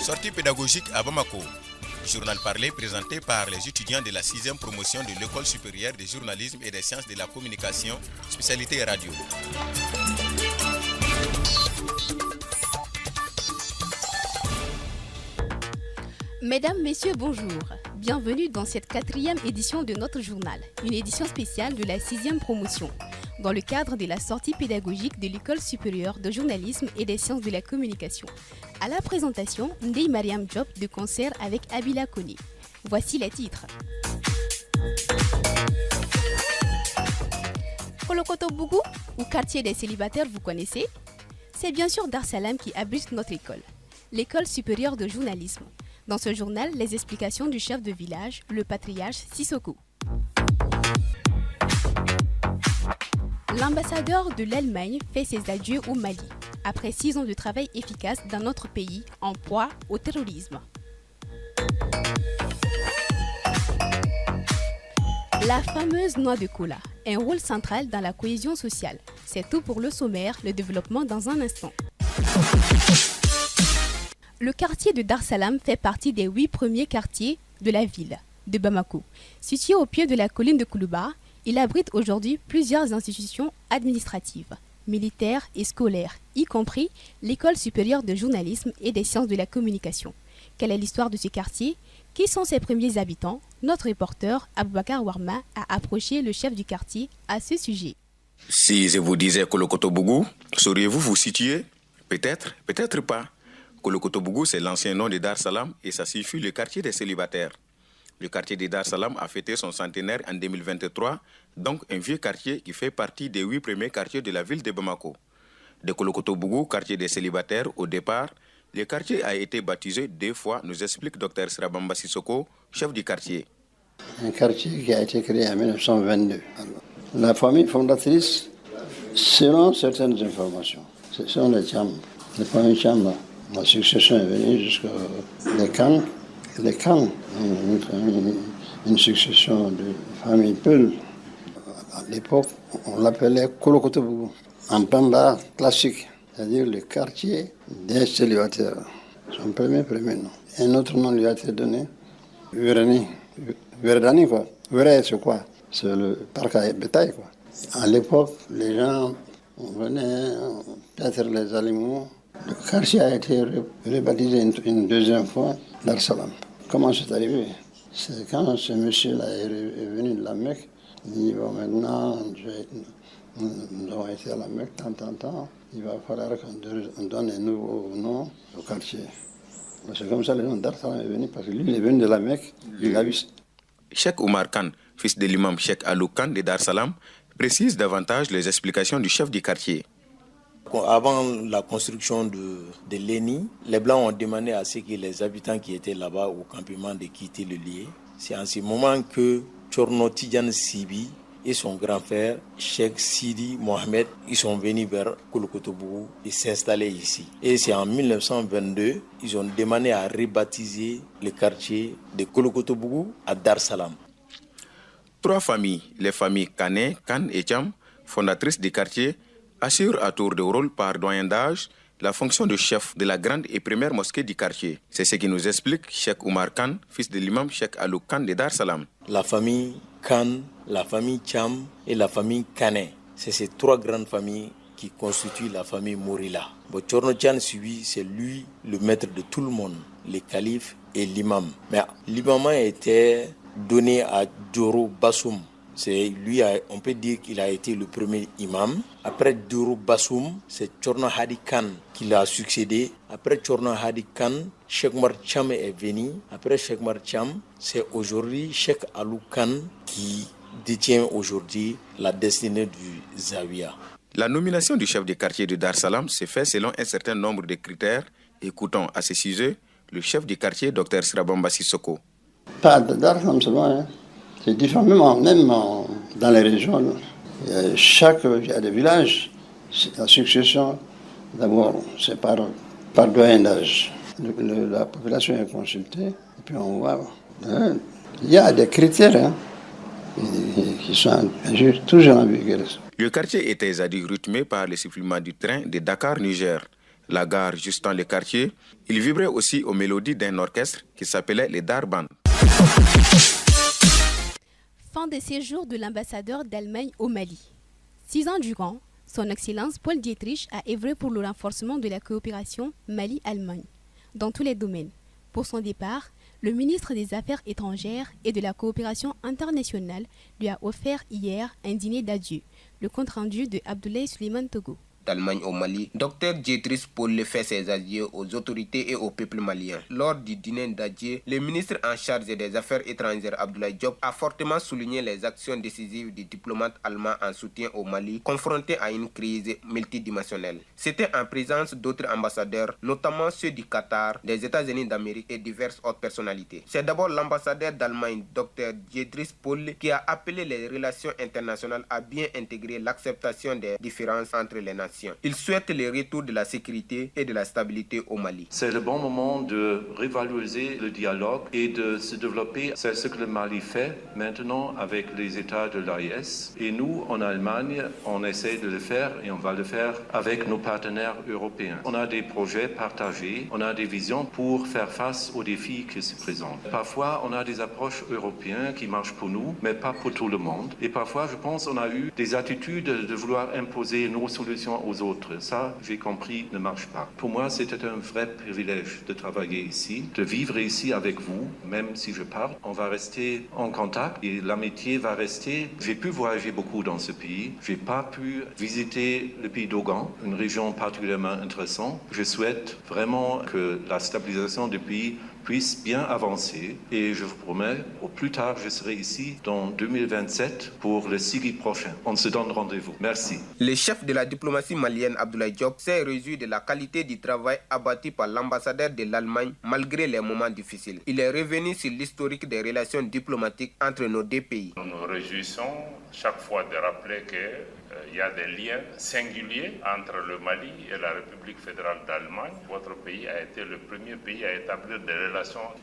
Sortie pédagogique à Bamako. Journal parlé présenté par les étudiants de la 6e promotion de l'École supérieure de journalisme et des sciences de la communication, spécialité radio. Mesdames, Messieurs, bonjour. Bienvenue dans cette 4e édition de notre journal, une édition spéciale de la 6e promotion, dans le cadre de la sortie pédagogique de l'École supérieure de journalisme et des sciences de la communication. À la présentation, Ndeye Mariam Diop de concert avec Abila Kone. Voici les titres. Kolokoto-Bougou, ou quartier des célibataires, vous connaissez? C'est bien sûr Dar Salam qui abrite notre école, l'École supérieure de journalisme. Dans ce journal, les explications du chef de village, le patriarche Sissoko. L'ambassadeur de l'Allemagne fait ses adieux au Mali, après 6 ans de travail efficace dans notre pays en proie au terrorisme. La fameuse noix de cola, un rôle central dans la cohésion sociale. C'est tout pour le sommaire, le développement dans un instant. Le quartier de Dar Salam fait partie des 8 premiers quartiers de la ville de Bamako. Situé au pied de la colline de Koulouba, il abrite aujourd'hui plusieurs institutions administratives, militaires et scolaires, y compris l'École supérieure de journalisme et des sciences de la communication. Quelle est l'histoire de ce quartier? Qui sont ses premiers habitants? Notre reporter Aboubakar Warma a approché le chef du quartier à ce sujet. Si je vous disais Kolokoto-Bougou, sauriez-vous vous situer? Peut-être, peut-être pas. Kolokoto-Bougou, c'est l'ancien nom de Dar Salam et ça signifie le quartier des célibataires. Le quartier de Dar Salam a fêté son centenaire en 2023, donc un vieux quartier qui fait partie des 8 premiers quartiers de la ville de Bamako. De Kolokoto-Bougou, quartier des célibataires, au départ, le quartier a été baptisé 2 fois, nous explique Dr Srabamba Sissoko, chef du quartier. Un quartier qui a été créé en 1922. La famille fondatrice, selon certaines informations, ce sont les Tcham, les familles Tcham. La succession est venue jusqu'aux Khan. Les Khan, une succession de familles Peul. À l'époque, on l'appelait Kolokoto-Bougou, en panda classique, c'est-à-dire le quartier des célibataires. Son premier nom. Un autre nom lui a été donné, Verdani, quoi. Verdani, c'est quoi? C'est le parc à bétail, quoi. À l'époque, les gens venaient perdre les animaux. Le quartier a été rebaptisé une deuxième fois Dar Salam. Comment c'est arrivé? C'est quand ce monsieur-là est venu de la Mecque, il dit bon, maintenant, nous avons été à la Mecque tant, il va falloir qu'on donne un nouveau nom au quartier. C'est comme ça que le nom Dar Salam est venu, parce que lui, il est venu de la Mecque, il a vu. Cheikh Oumar Khan, fils de l'imam Cheikh Alou Khan de Dar Salam, précise davantage les explications du chef du quartier. Avant la construction de l'ENI, les Blancs ont demandé à ce que les habitants qui étaient là-bas au campement de quitter le lieu. C'est en ce moment que Tchorno Tidjane Sibi et son grand frère, Cheikh Sidi Mohamed, ils sont venus vers Kolokoto-Bougou et s'installer ici. Et c'est en 1922, ils ont demandé à rebaptiser le quartier de Kolokoto-Bougou à Dar Salam. 3 familles, les familles Kane, Khan et Tcham, fondatrices du quartier, assurent à tour de rôle par doyen d'âge la fonction de chef de la grande et première mosquée du quartier. C'est ce qui nous explique Cheikh Oumar Khan, fils de l'imam Cheikh Alou Khan de Dar Salam. La famille Khan, la famille Tcham et la famille Kane, c'est ces 3 grandes familles qui constituent la famille Morila. Tchorno Tchane Subi, c'est lui le maître de tout le monde, le calife et l'imam. Mais l'imam était donné à Djoro Bassoum. C'est lui, on peut dire qu'il a été le premier imam. Après Djoro Bassoum, c'est Tchorno Hadi Khan qui l'a succédé. Après Tchorno Hadi Khan, Cheikh Mar Cham est venu. Après Cheikh Mar Cham, c'est aujourd'hui Cheikh Alou Khan qui détient aujourd'hui la destinée du Zawiya. La nomination du chef du quartier de Dar Salam se fait selon un certain nombre de critères. Écoutons à ce sujet le chef du quartier, Dr Srabamba Sissoko. Pas de Dar Salam seulement, hein. C'est différent, même dans les régions. Il y a des villages, la succession, d'abord, c'est par doyen d'âge. La population est consultée, et puis on voit. Il y a des critères qui sont toujours en vigueur. Le quartier était jadis rythmé par le sifflement du train de Dakar-Niger. la gare juste dans le quartier, il vibrait aussi aux mélodies d'un orchestre qui s'appelait les Dar Band. Fin des séjours de l'ambassadeur d'Allemagne au Mali. 6 ans durant, son Excellence Paul Dietrich a œuvré pour le renforcement de la coopération Mali-Allemagne dans tous les domaines. Pour son départ, le ministre des Affaires étrangères et de la coopération internationale lui a offert hier un dîner d'adieu. Le compte-rendu de Abdoulaye Suleiman Togo. D'Allemagne au Mali, Dr Dietrich Paul fait ses adieux aux autorités et au peuple malien. Lors du dîner d'adieu, le ministre en charge des Affaires étrangères Abdoulaye Diop a fortement souligné les actions décisives du diplomate allemand en soutien au Mali, confronté à une crise multidimensionnelle. C'était en présence d'autres ambassadeurs, notamment ceux du Qatar, des États-Unis d'Amérique et diverses autres personnalités. C'est d'abord l'ambassadeur d'Allemagne, Dr Dietrich Paul, qui a appelé les relations internationales à bien intégrer l'acceptation des différences entre les nations. Il souhaite le retour de la sécurité et de la stabilité au Mali. C'est le bon moment de révaloriser le dialogue et de se développer. C'est ce que le Mali fait maintenant avec les États de l'AES. Et nous, en Allemagne, on essaie de le faire et on va le faire avec nos partenaires européens. On a des projets partagés, on a des visions pour faire face aux défis qui se présentent. Parfois, on a des approches européennes qui marchent pour nous, mais pas pour tout le monde. Et parfois, je pense, on a eu des attitudes de vouloir imposer nos solutions aux autres. Ça, j'ai compris, ne marche pas. Pour moi, c'était un vrai privilège de travailler ici, de vivre ici avec vous, même si je pars. On va rester en contact et l'amitié va rester. J'ai pu voyager beaucoup dans ce pays. J'ai pas pu visiter le pays d'Ogan, une région particulièrement intéressante. Je souhaite vraiment que la stabilisation du pays puisse bien avancer et je vous promets, au plus tard, je serai ici dans 2027 pour le CIGI prochain. On se donne rendez-vous. Merci. Le chef de la diplomatie malienne, Abdoulaye Diop, s'est réjoui de la qualité du travail abattu par l'ambassadeur de l'Allemagne malgré les moments difficiles. Il est revenu sur l'historique des relations diplomatiques entre nos deux pays. Nous nous réjouissons chaque fois de rappeler qu'il y a des liens singuliers entre le Mali et la République fédérale d'Allemagne. Votre pays a été le premier pays à établir des relations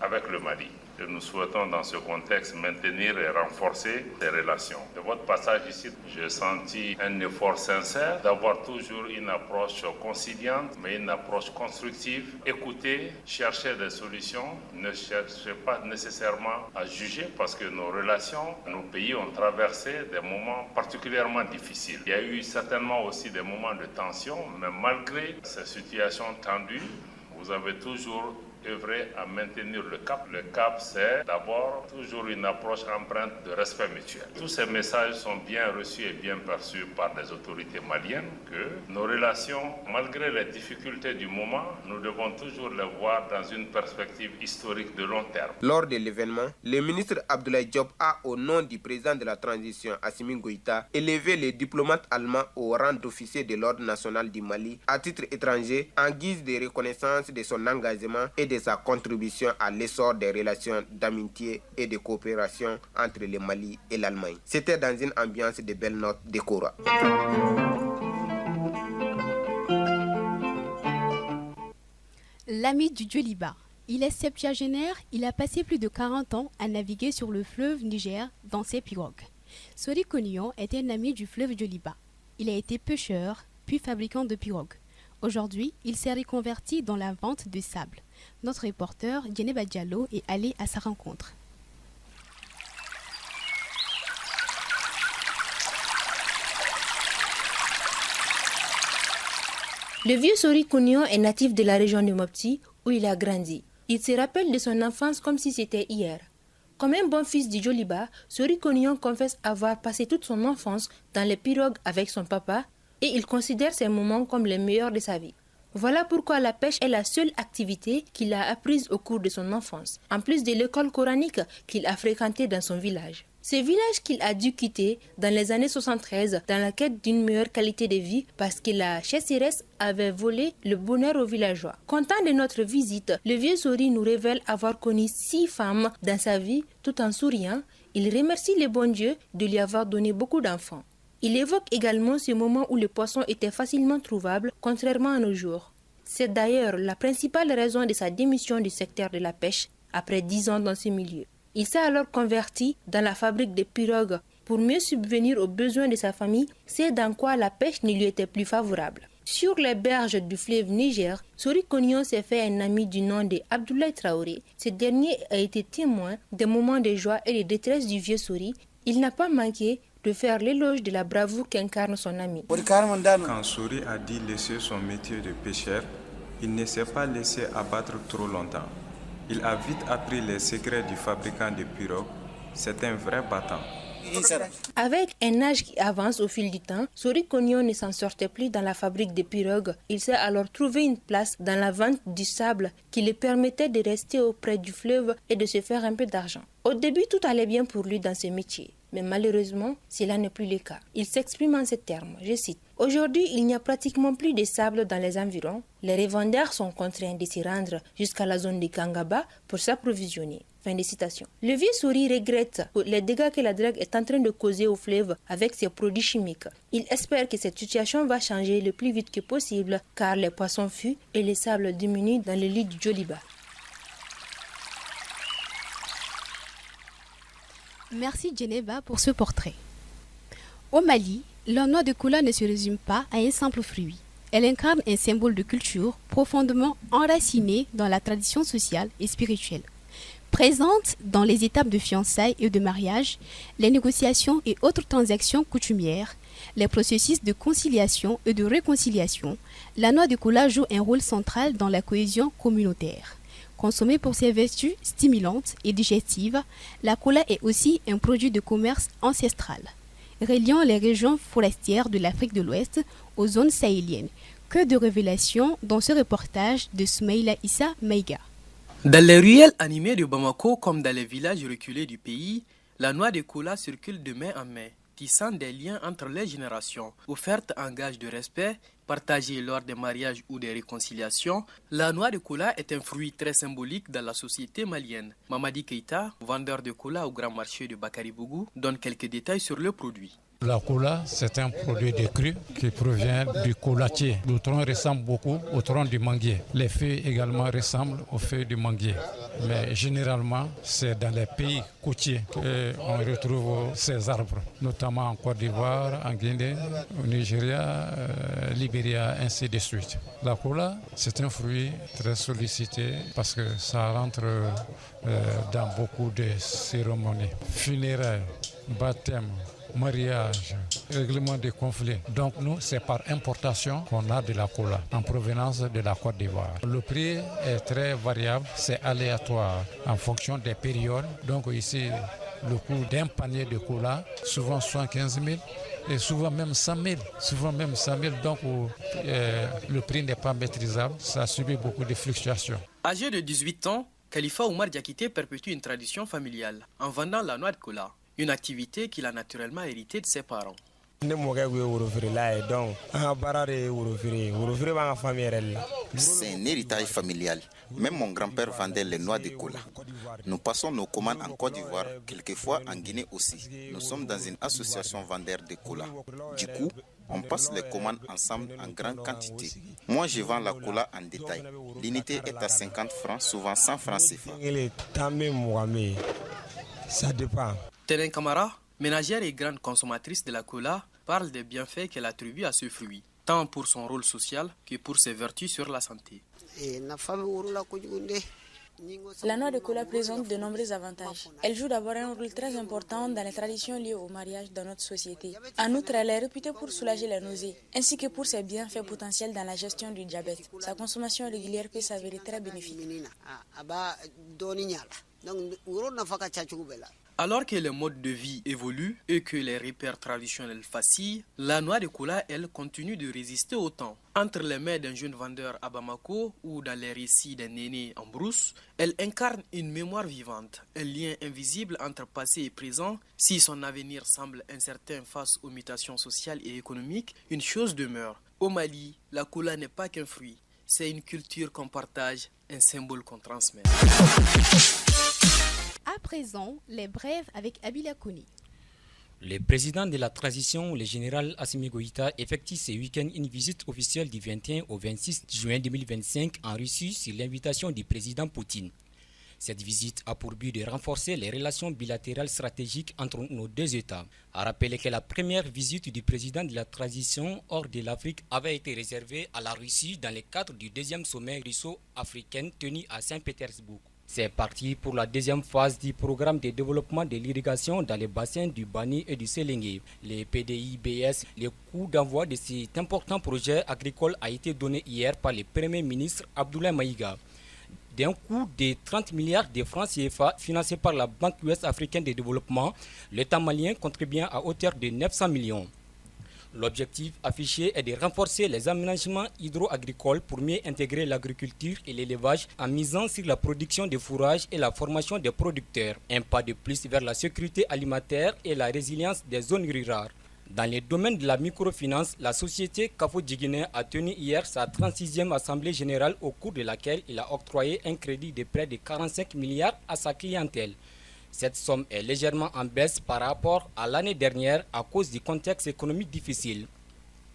avec le Mali. Et nous souhaitons dans ce contexte maintenir et renforcer ces relations. De votre passage ici, j'ai senti un effort sincère d'avoir toujours une approche conciliante, mais une approche constructive. Écoutez, chercher des solutions, ne cherchez pas nécessairement à juger parce que nos relations, nos pays ont traversé des moments particulièrement difficiles. Il y a eu certainement aussi des moments de tension, mais malgré ces situations tendues, vous avez toujours œuvrer à maintenir le cap. Le cap, c'est d'abord toujours une approche empreinte de respect mutuel. Tous ces messages sont bien reçus et bien perçus par les autorités maliennes que nos relations, malgré les difficultés du moment, nous devons toujours les voir dans une perspective historique de long terme. Lors de l'événement, le ministre Abdoulaye Diop a, au nom du président de la transition, Assimi Goïta, élevé les diplomates allemands au rang d'officier de l'ordre national du Mali à titre étranger en guise de reconnaissance de son engagement et de sa contribution à l'essor des relations d'amitié et de coopération entre le Mali et l'Allemagne. C'était dans une ambiance de belles notes de Kora. L'ami du Djoliba. Il est septuagénaire, il a passé plus de 40 ans à naviguer sur le fleuve Niger dans ses pirogues. Sori Konyon est un ami du fleuve Djoliba. Il a été pêcheur, puis fabricant de pirogues. Aujourd'hui, il s'est reconverti dans la vente de sable. Notre reporter, Djeneba Diallo, est allé à sa rencontre. Le vieux Sori Konyon est natif de la région de Mopti, où il a grandi. Il se rappelle de son enfance comme si c'était hier. Comme un bon fils du Djoliba, Sori Konyon confesse avoir passé toute son enfance dans les pirogues avec son papa et il considère ces moments comme les meilleurs de sa vie. Voilà pourquoi la pêche est la seule activité qu'il a apprise au cours de son enfance, en plus de l'école coranique qu'il a fréquentée dans son village. Ce village qu'il a dû quitter dans les années 73 dans la quête d'une meilleure qualité de vie parce que la chasseresse avait volé le bonheur aux villageois. Content de notre visite, le vieux Sori nous révèle avoir connu 6 femmes dans sa vie. Tout en souriant, il remercie le bon Dieu de lui avoir donné beaucoup d'enfants. Il évoque également ce moment où le poisson était facilement trouvable, contrairement à nos jours. C'est d'ailleurs la principale raison de sa démission du secteur de la pêche après 10 ans dans ce milieu. Il s'est alors converti dans la fabrique de pirogues pour mieux subvenir aux besoins de sa famille, c'est dans quoi la pêche ne lui était plus favorable. Sur les berges du fleuve Niger, Sori Kognon s'est fait un ami du nom de Abdoulaye Traoré. Ce dernier a été témoin des moments de joie et de détresse du vieux Sori. Il n'a pas manqué de faire l'éloge de la bravoure qu'incarne son ami. Quand Sori a dit laisser son métier de pêcheur, il ne s'est pas laissé abattre trop longtemps. Il a vite appris les secrets du fabricant de pirogues. C'est un vrai battant. Avec un âge qui avance au fil du temps, Sori Kognon ne s'en sortait plus dans la fabrique de pirogues. Il s'est alors trouvé une place dans la vente du sable qui lui permettait de rester auprès du fleuve et de se faire un peu d'argent. Au début, tout allait bien pour lui dans ce métier. Mais malheureusement, cela n'est plus le cas. Il s'exprime en ces termes, je cite. « Aujourd'hui, il n'y a pratiquement plus de sable dans les environs. Les revendeurs sont contraints de s'y rendre jusqu'à la zone de Kangaba pour s'approvisionner. » Fin de citation. Le vieux Sori regrette les dégâts que la drogue est en train de causer au fleuve avec ses produits chimiques. Il espère que cette situation va changer le plus vite que possible car les poissons fuient et les sables diminuent dans le lit du Djoliba. Merci Djeneba pour ce portrait. Au Mali, la noix de cola ne se résume pas à un simple fruit. Elle incarne un symbole de culture profondément enraciné dans la tradition sociale et spirituelle. Présente dans les étapes de fiançailles et de mariage, les négociations et autres transactions coutumières, les processus de conciliation et de réconciliation, la noix de cola joue un rôle central dans la cohésion communautaire. Consommée pour ses vertus stimulantes et digestives, la cola est aussi un produit de commerce ancestral, reliant les régions forestières de l'Afrique de l'Ouest aux zones sahéliennes. Que de révélations dans ce reportage de Soumaïla Issa Maïga. Dans les ruelles animées de Bamako comme dans les villages reculés du pays, la noix de cola circule de main en main, tissant des liens entre les générations. Offerte en gage de respect, partagée lors des mariages ou des réconciliations, la noix de cola est un fruit très symbolique dans la société malienne. Mamadi Keita, vendeur de cola au grand marché de Bakari Bougou, donne quelques détails sur le produit. La cola, c'est un produit de cru qui provient du colatier. Le tronc ressemble beaucoup au tronc du manguier. Les feuilles également ressemblent aux feuilles du manguier. Mais généralement, c'est dans les pays côtiers qu'on retrouve ces arbres, notamment en Côte d'Ivoire, en Guinée, au Nigeria, Libéria, ainsi de suite. La cola, c'est un fruit très sollicité parce que ça rentre dans beaucoup de cérémonies funéraires, baptêmes, mariage, règlement des conflits. Donc nous, c'est par importation qu'on a de la cola en provenance de la Côte d'Ivoire. Le prix est très variable, c'est aléatoire en fonction des périodes. Donc ici, le coût d'un panier de cola, souvent 75 000 et souvent même 100 000. Donc le prix n'est pas maîtrisable, ça subit beaucoup de fluctuations. Âgé de 18 ans, Khalifa Oumar Diakité perpétue une tradition familiale en vendant la noix de cola. Une activité qu'il a naturellement héritée de ses parents. C'est un héritage familial. Même mon grand-père vendait les noix de cola. Nous passons nos commandes en Côte d'Ivoire, quelquefois en Guinée aussi. Nous sommes dans une association vendeur de cola. Du coup, on passe les commandes ensemble en grande quantité. Moi, je vends la cola en détail. L'unité est à 50 francs, souvent 100 francs CFA. Ça dépend. Ténin Kamara, ménagère et grande consommatrice de la cola, parle des bienfaits qu'elle attribue à ce fruit, tant pour son rôle social que pour ses vertus sur la santé. La noix de cola présente de nombreux avantages. Elle joue d'abord un rôle très important dans les traditions liées au mariage dans notre société. En outre, elle est réputée pour soulager les nausées, ainsi que pour ses bienfaits potentiels dans la gestion du diabète. Sa consommation régulière peut s'avérer très bénéfique. Alors que les modes de vie évoluent et que les repères traditionnels vacillent, la noix de cola, elle, continue de résister au temps. Entre les mains d'un jeune vendeur à Bamako ou dans les récits d'un aîné en brousse, elle incarne une mémoire vivante, un lien invisible entre passé et présent. Si son avenir semble incertain face aux mutations sociales et économiques, une chose demeure. Au Mali, la cola n'est pas qu'un fruit, c'est une culture qu'on partage, un symbole qu'on transmet. À présent, les brèves avec Abila Kouni. Le président de la transition, le général Assimi Goïta, effectue ce week-end une visite officielle du 21 au 26 juin 2025 en Russie sur l'invitation du président Poutine. Cette visite a pour but de renforcer les relations bilatérales stratégiques entre nos deux États. A rappeler que la première visite du président de la transition hors de l'Afrique avait été réservée à la Russie dans le cadre du deuxième sommet russo-africain tenu à Saint-Pétersbourg. C'est parti pour la deuxième phase du programme de développement de l'irrigation dans les bassins du Bani et du Séléngué. Les PDI-BS, le coût d'envoi de cet important projet agricole a été donné hier par le Premier ministre Abdoulaye Maïga. D'un coût de 30 milliards de francs CFA financé par la Banque ouest africaine de développement, l'État malien contribue à hauteur de 900 millions. L'objectif affiché est de renforcer les aménagements hydro-agricoles pour mieux intégrer l'agriculture et l'élevage en misant sur la production de fourrage et la formation des producteurs. Un pas de plus vers la sécurité alimentaire et la résilience des zones rurales. Dans le domaine de la microfinance, la société Kafo Djiguiné a tenu hier sa 36e assemblée générale au cours de laquelle il a octroyé un crédit de près de 45 milliards à sa clientèle. Cette somme est légèrement en baisse par rapport à l'année dernière à cause du contexte économique difficile.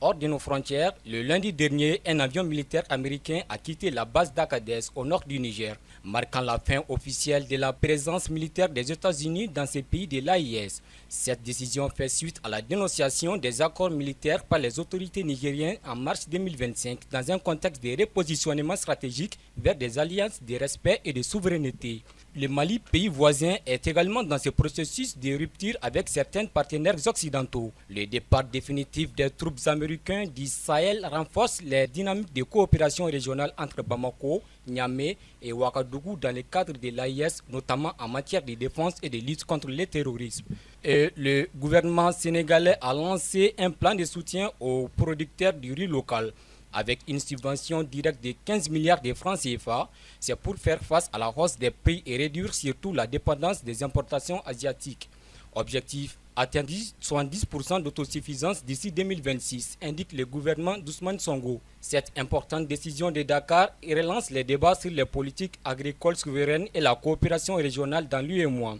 Hors de nos frontières, le lundi dernier, un avion militaire américain a quitté la base d'Agadez au nord du Niger, marquant la fin officielle de la présence militaire des États-Unis dans ces pays de l'AIS. Cette décision fait suite à la dénonciation des accords militaires par les autorités nigériennes en mars 2025 dans un contexte de repositionnement stratégique vers des alliances de respect et de souveraineté. Le Mali, pays voisin, est également dans ce processus de rupture avec certains partenaires occidentaux. Le départ définitif des troupes américaines du Sahel renforce les dynamiques de coopération régionale entre Bamako, Niamey et Ouagadougou dans le cadre de l'AIS, notamment en matière de défense et de lutte contre le terrorisme. Et le gouvernement sénégalais a lancé un plan de soutien aux producteurs du riz local. Avec une subvention directe de 15 milliards de francs CFA, c'est pour faire face à la hausse des prix et réduire surtout la dépendance des importations asiatiques. Objectif, atteindre 70% d'autosuffisance d'ici 2026, indique le gouvernement d'Ousmane Sonko. Cette importante décision de Dakar relance les débats sur les politiques agricoles souveraines et la coopération régionale dans l'UEMOA.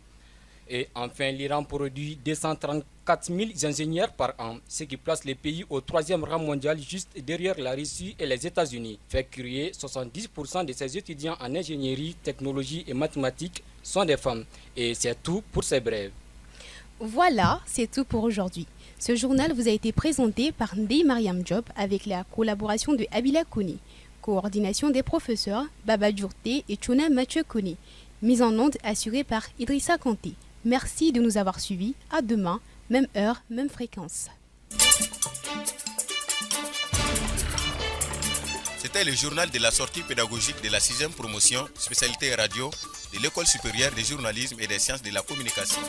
Et enfin, l'Iran produit 234 000 ingénieurs par an, ce qui place le pays au 3e rang mondial juste derrière la Russie et les États-Unis. Fait crier 70% de ses étudiants en ingénierie, technologie et mathématiques sont des femmes. Et c'est tout pour ces brèves. Voilà, c'est tout pour aujourd'hui. Ce journal vous a été présenté par Ndeye Mariam Diop avec la collaboration de Abila Kouni. Coordination des professeurs Baba Djourté et Tchouna Mathieu Kouni. Mise en onde assurée par Idrissa Kanté. Merci de nous avoir suivis. À demain, même heure, même fréquence. C'était le journal de la sortie pédagogique de la 6e promotion spécialité radio de l'École supérieure de journalisme et des sciences de la communication.